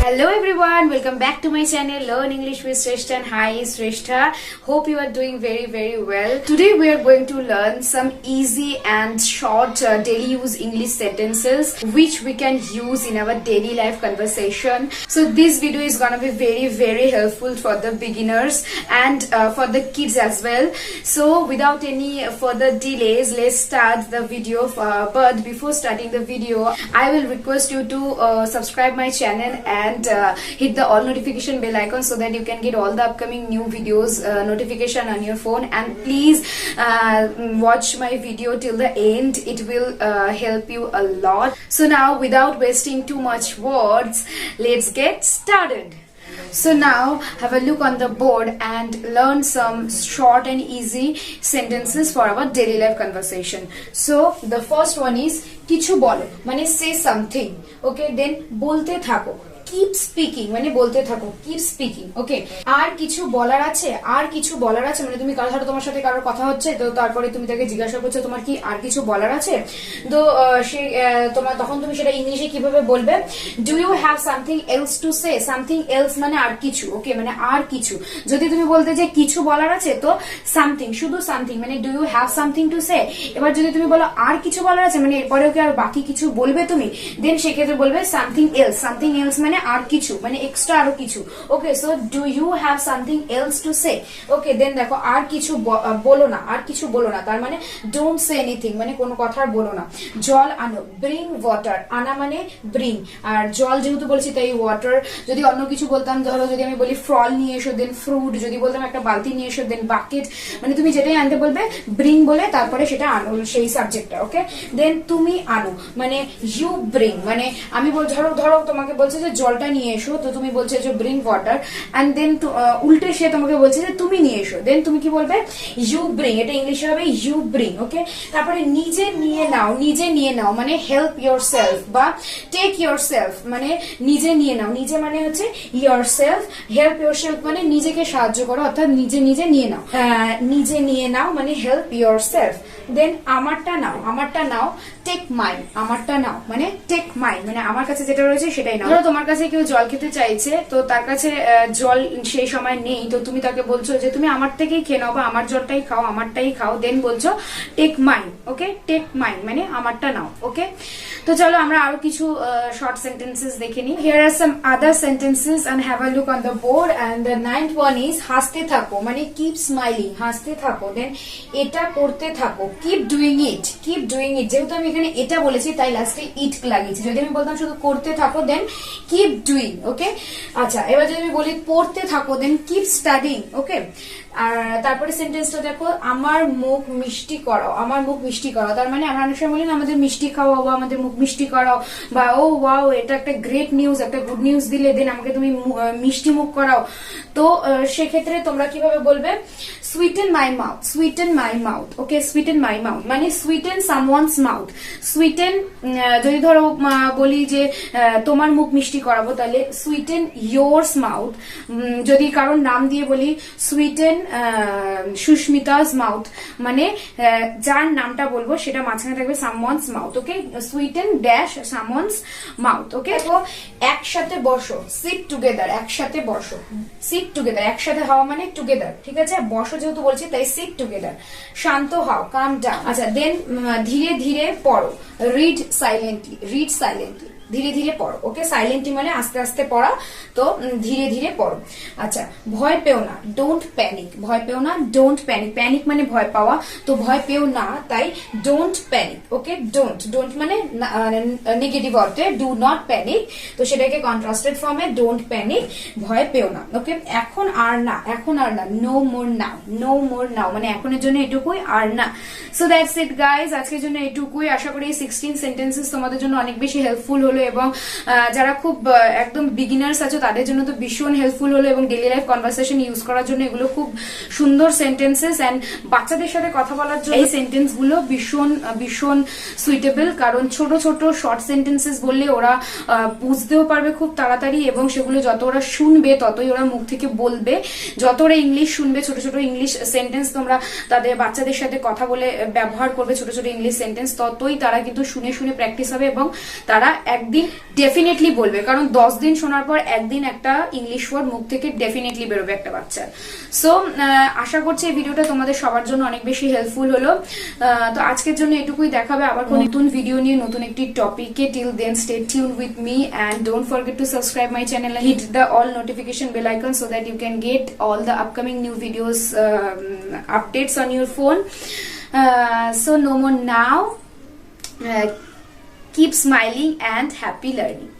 Hello everyone, welcome back to my channel Learn English with Shrestha, and hi Shrestha. Hope you are doing very well. Today we are going to learn some easy and short daily use English sentences which we can use in our daily life conversation. So this video is gonna be very helpful for the beginners and for the kids as well. So without any further delays, let's start the video. But before starting the video, I will request you to subscribe my channel and hit the all notification bell icon so that you can get all the upcoming new videos notification on your phone. And please watch my video till the end, it will help you a lot. So now without wasting too much words, let's get started. So now have a look on the board and learn some short and easy sentences for our daily life conversation. So the first one is কিছু বলো মানে say something, okay? Then বলতে থাকো, keep speaking মানে বলতে থাকো, keep speaking, okay? আর কিছু বলার আছে, আর কিছু বলার আছে মানে তুমি কারো তোমার সাথে কারোর কথা হচ্ছে, তো তারপরে তুমি তাকে জিজ্ঞাসা করছো তোমার কি আর কিছু বলার আছে, তো সে তোমার তখন তুমি সেটা ইংলিশে কিভাবে বলবে? Do you have something else to say? Something else মানে আর কিছু, ওকে? মানে আর কিছু। যদি তুমি বলতে যে কিছু বলার আছে, তো সামথিং, শুধু সামথিং মানে do you have something to say. এবার যদি তুমি বলো আর কিছু বলার আছে মানে এরপরেও কি আর বাকি কিছু বলবে তুমি, দেন সেক্ষেত্রে বলবে সামথিং এলস। সামথিং এলস মানে আর কিছু, মানে এক্সট্রা আরো কিছু, okay? So do you have something else to say, okay? Then দেখো আর কিছু বলো না, আর কিছু বলো না, তার মানে ডোন্ট সে এনিথিং মানে কোনো কথা বলো না। জল আনো, ব্রিং ওয়াটার, আনা মানে ব্রিং, আর জল যেহেতু বলছি তাই ওয়াটার। যদি অন্য কিছু বলতাম, ধরো যদি আমি বলি ফল নিয়ে এসো, দেন ফ্রুট। যদি বলতাম একটা বালতি নিয়ে এসো, দেন বাকেট। মানে তুমি যেটাই আনতে বলবে ব্রিং বলে তারপরে সেটা আনো, সেই সাবজেক্টটা, ওকে? দেন তুমি আনো মানে ইউ ব্রিং, মানে আমি ধরো তোমাকে বলছে যে জলটা নিয়ে এসো, তো তুমি বলছে যে ব্রিং ওয়াটার, এন্ড দেন উল্টে সে তোমাকে বলছে যে তুমি নিয়ে এসো, দেন তুমি কি বলবে? You bring. এটা ইংলিশে হবে ইউ ব্রিং, ওকে? তারপরে নিজে নিয়ে নাও, নিজে নিয়ে নাও মানে হেল্প ইয়োর সেলফ বা টেক ইয়োর সেলফ, মানে নিজে নিয়ে নাও। নিজে মানে হচ্ছে your self, help your self মানে নিজেকে সাহায্য করো, অর্থাৎ নিজে নিয়ে নাও। নিজে নিয়ে নাও মানে হেল্প ইয়োর সেলফ। দেন আমারটা নাও, আমারটা নাও, টেক মাইন। আমারটা নাও মানে টেক মাইন, মানে আমার কাছে যেটা রয়েছে সেটাই নাও। ধরো তোমার কাছে কেউ জল খেতে চাইছে, তো তার কাছে জল সেই সময় নেই, তো তুমি তাকে বলছো যে তুমি আমার থেকেই খেয়ে নাও বা আমার জলটাই খাও, আমারটাই খাও। দেন বলছো টেক মাইন, ওকে? টেক মাইন মানে আমারটা নাও, ওকে? তো চলো আমরা আরো কিছু শর্ট সেন্টেন্সেস দেখে নিই। Here are some other sentences and have a look on the board. And the 9th one is হাসতে থাকো মানে কিপ স্মাইলিং, হাসতে থাকো। দেন এটা করতে থাকো, keep doing it, keep doing it. যেহেতু আমি এখানে এটা বলেছি তাই লাস্টে ইট লাগিয়েছি। যদি আমি বলতাম শুধু করতে থাকো, দেন কিপ ডুইং, ওকে? আচ্ছা, এবার যদি আমি বলি পড়তে থাকো, দেন কিপ স্টাডিং, ওকে? আর তারপরে সেন্টেন্সটা দেখো, আমার মুখ মিষ্টি করাও, আমার মুখ মিষ্টি করাও। তার মানে আমরা অনেক সময় বলি না আমাদের মিষ্টি খাওয়াও বা আমাদের মুখ মিষ্টি করাও, বা ও ওয়াও এটা একটা গ্রেট নিউজ, একটা গুড নিউজ দিলে, দেন আমাকে তুমি মিষ্টি মুখ করাও। তো সেক্ষেত্রে তোমরা কিভাবে বলবে? সুইটেন মাই মাউথ, সুইটেন মাই মাউথ, ওকে? সুইটেন মাই মাউথ মানে সুইটেন সামওয়ানস মাউথ। সুইটেন যদি ধরো বলি যে তোমার মুখ মিষ্টি করাবো, তাহলে সুইটেন ইয়োরস মাউথ। যদি কারোর নাম দিয়ে বলি সুইটেন সুস্মিতাস মাউথ, মানে যার নামটা বলবো সেটা মাঝখানে থাকবে সামওয়ানস মাউথ, ওকে? সুইটেন ড্যাশ সামওয়ানস মাউথ, ওকে? তো একসাথে বসো, সিট টুগেদার, একসাথে বসো, সিট টুগেদার। একসাথে হওয়া মানে টুগেদার, ঠিক আছে? বসো যেহেতু বলছি তাই সিট টুগেদার। শান্ত হও, কাম ডাউন। আচ্ছা, দেন ধীরে ধীরে পড়ো, রিড সাইলেন্টলি, রিড সাইলেন্টলি, ধীরে ধীরে পড়ো, ওকে? সাইলেন্টলি মানে আস্তে আস্তে পড়া, তো ধীরে ধীরে পড়ো। আচ্ছা, ভয় পেও না, ডোন্ট প্যানিক, ভয় পেও না, ডোন্ট প্যানিক। প্যানিক মানে ভয় পাওয়া, তো ভয় পেও না তাই don't panic, okay? Don't, don't মানে নেগেটিভ অর্থে, ডু নট প্যানিক, তো সেটাকে কন্ট্রাস্টেড ফর্মে ডোন্ট প্যানিক, ভয় পেও না, ওকে? এখন আর না, এখন আর না, নো মোর নাও, নো মোর নাও মানে এখনের জন্য এটুকুই, আর না। সো দ্যাটস ইট গাইজ, আজকের জন্য এটুকুই। আশা করি এই 16 সেন্টেন্সেস তোমাদের জন্য অনেক বেশি হেল্পফুল হলো। হলো এবং যারা খুব একদম বিগিনার্স আছে তাদের জন্য তো ভীষণ হেল্পফুল হলো এবং ডেইলি লাইফ কনভারসেশন ইউজ করার জন্য এগুলো খুব সুন্দর সেন্টেন্সেস এন্ড বাচ্চাদের সাথে কথা বলার জন্য এই সেন্টেন্স গুলো ভীষণ ভীষণ সুইটেবল, কারণ ছোট ছোট শর্ট সেন্টেন্সেস বললে ওরা বুঝতেও পারবে খুব তাড়াতাড়ি এবং সেগুলো যত ওরা শুনবে ততই ওরা মুখ থেকে বলবে। যত ওরা ইংলিশ শুনবে, ছোট ছোট ইংলিশ সেন্টেন্স তোমরা তাদের বাচ্চাদের সাথে কথা বলে ব্যবহার করবে ছোট ছোট ইংলিশ সেন্টেন্স, ততই তারা কিন্তু শুনে শুনে প্র্যাকটিস হবে এবং তারা একদিন ডেফিনেটলি বলবে, কারণ 10 দিন শোনার পর একদিন একটা ইংলিশ ওয়ার্ড মুখ থেকে ডেফিনেটলি বেরোবে একটা বাচ্চার। সো আশা করছি এই ভিডিওটা তোমাদের সবার জন্য অনেক বেশি হেল্পফুল হলো। তো আজকের জন্য এটুকুই, দেখাবে আবার কোন নতুন ভিডিও নিয়ে নতুন একটি টপিকে। Till then stay tuned with me and don't forget to subscribe my channel and hit the all notification bell icon so that you can get all the upcoming new videos updates on your phone. So no more now. Keep smiling and happy learning.